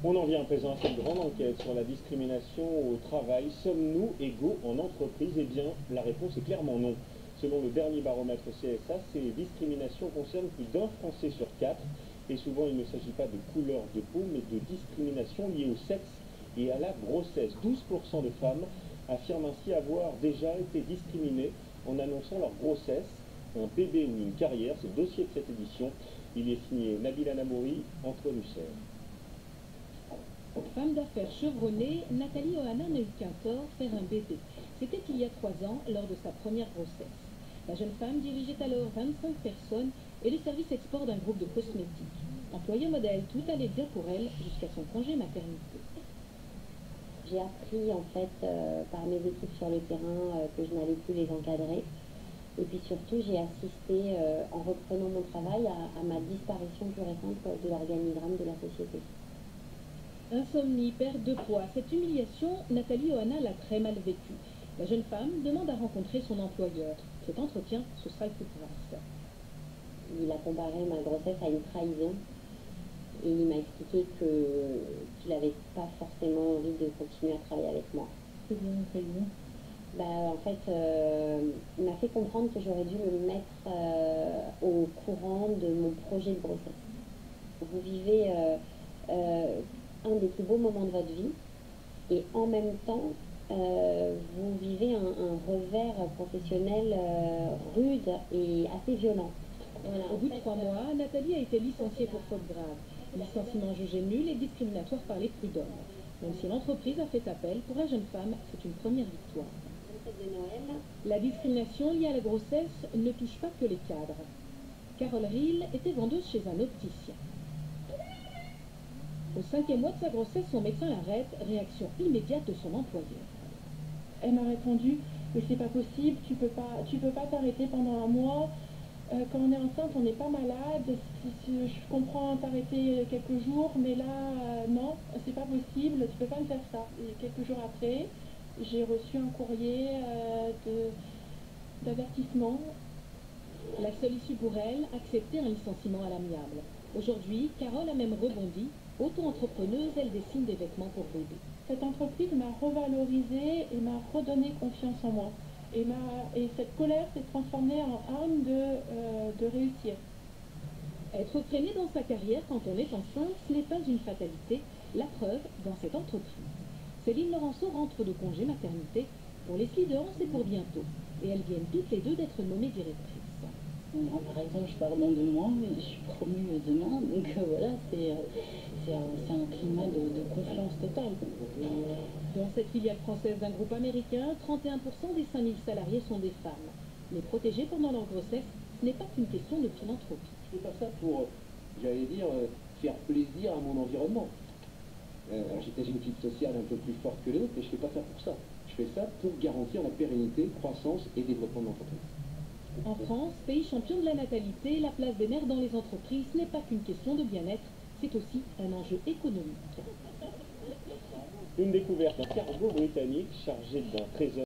On en vient à présent à cette grande enquête sur la discrimination au travail. Sommes-nous égaux en entreprise? Eh bien, la réponse est clairement non. Selon le dernier baromètre CSA, ces discriminations concernent plus d'un Français sur 4. Et souvent, il ne s'agit pas de couleur de peau, mais de discrimination liée au sexe et à la grossesse. 12% de femmes affirment ainsi avoir déjà été discriminées en annonçant leur grossesse, un bébé ou une carrière. C'est le dossier de cette édition. Il est signé Nabila Namouri, Antoine Husser. Femme d'affaires chevronnée, Nathalie Ohana n'a eu qu'un tort, faire un bébé. C'était il y a 3 ans, lors de sa première grossesse. La jeune femme dirigeait alors 25 personnes et les services export d'un groupe de cosmétiques. Employée modèle, tout allait bien pour elle jusqu'à son congé maternité. J'ai appris en fait par mes équipes sur le terrain que je n'allais plus les encadrer. Et puis surtout, j'ai assisté en reprenant mon travail à ma disparition plus récente de l'organigramme de la société. Insomnie, perte de poids, cette humiliation, Nathalie Ohana l'a très mal vécue. La jeune femme demande à rencontrer son employeur. Cet entretien, ce sera le coup de grâce. Il a comparé ma grossesse à une trahison et il m'a expliqué qu'il n'avait pas forcément envie de continuer à travailler avec moi. C'est bien une trahison. En fait, il m'a fait comprendre que j'aurais dû me mettre au courant de mon projet de grossesse. Vous vivez un des plus beaux moments de votre vie et en même temps vous vivez un revers professionnel rude et assez violent. Voilà, au bout de 3 mois, Nathalie a été licenciée pour faute grave. Licenciement jugé nul et discriminatoire par les prud'hommes. Même si l'entreprise a fait appel, pour la jeune femme, c'est une première victoire. La discrimination liée à la grossesse ne touche pas que les cadres. Carole Riel était vendeuse chez un opticien. Au 5e mois de sa grossesse, son médecin l'arrête, réaction immédiate de son employeur. Elle m'a répondu mais c'est pas possible, tu peux pas t'arrêter pendant un mois. Quand on est enceinte, on n'est pas malade. Je comprends t'arrêter quelques jours, mais là, non, c'est pas possible, tu peux pas me faire ça. Et quelques jours après, j'ai reçu un courrier d'avertissement. La seule issue pour elle, accepter un licenciement à l'amiable. Aujourd'hui, Carole a même rebondi. Auto-entrepreneuse, elle dessine des vêtements pour bébés. Cette entreprise m'a revalorisée et m'a redonné confiance en moi. Et cette colère s'est transformée en arme de réussir. Être freinée dans sa carrière quand on est enceinte, ce n'est pas une fatalité. La preuve dans cette entreprise. Céline Laurenceau rentre de congé maternité. Pour les Leaders, c'est pour bientôt. Et elles viennent toutes les deux d'être nommées directrices. Moi, par exemple, je pars dans 2 mois, mais je suis promue demain, donc voilà, c'est un climat de confiance totale. Dans cette filiale française d'un groupe américain, 31% des 5000 salariés sont des femmes. Les protéger pendant leur grossesse, ce n'est pas qu'une question de philanthropie. Je fais pas ça pour, j'allais dire, faire plaisir à mon environnement. Alors j'étais une équipe sociale un peu plus forte que les autres, mais je fais pas ça pour ça. Je fais ça pour garantir la pérennité, croissance et développement de l'entreprise. En France, pays champion de la natalité, la place des mères dans les entreprises n'est pas qu'une question de bien-être, c'est aussi un enjeu économique. Une découverte d'un cargo britannique chargé d'un trésor.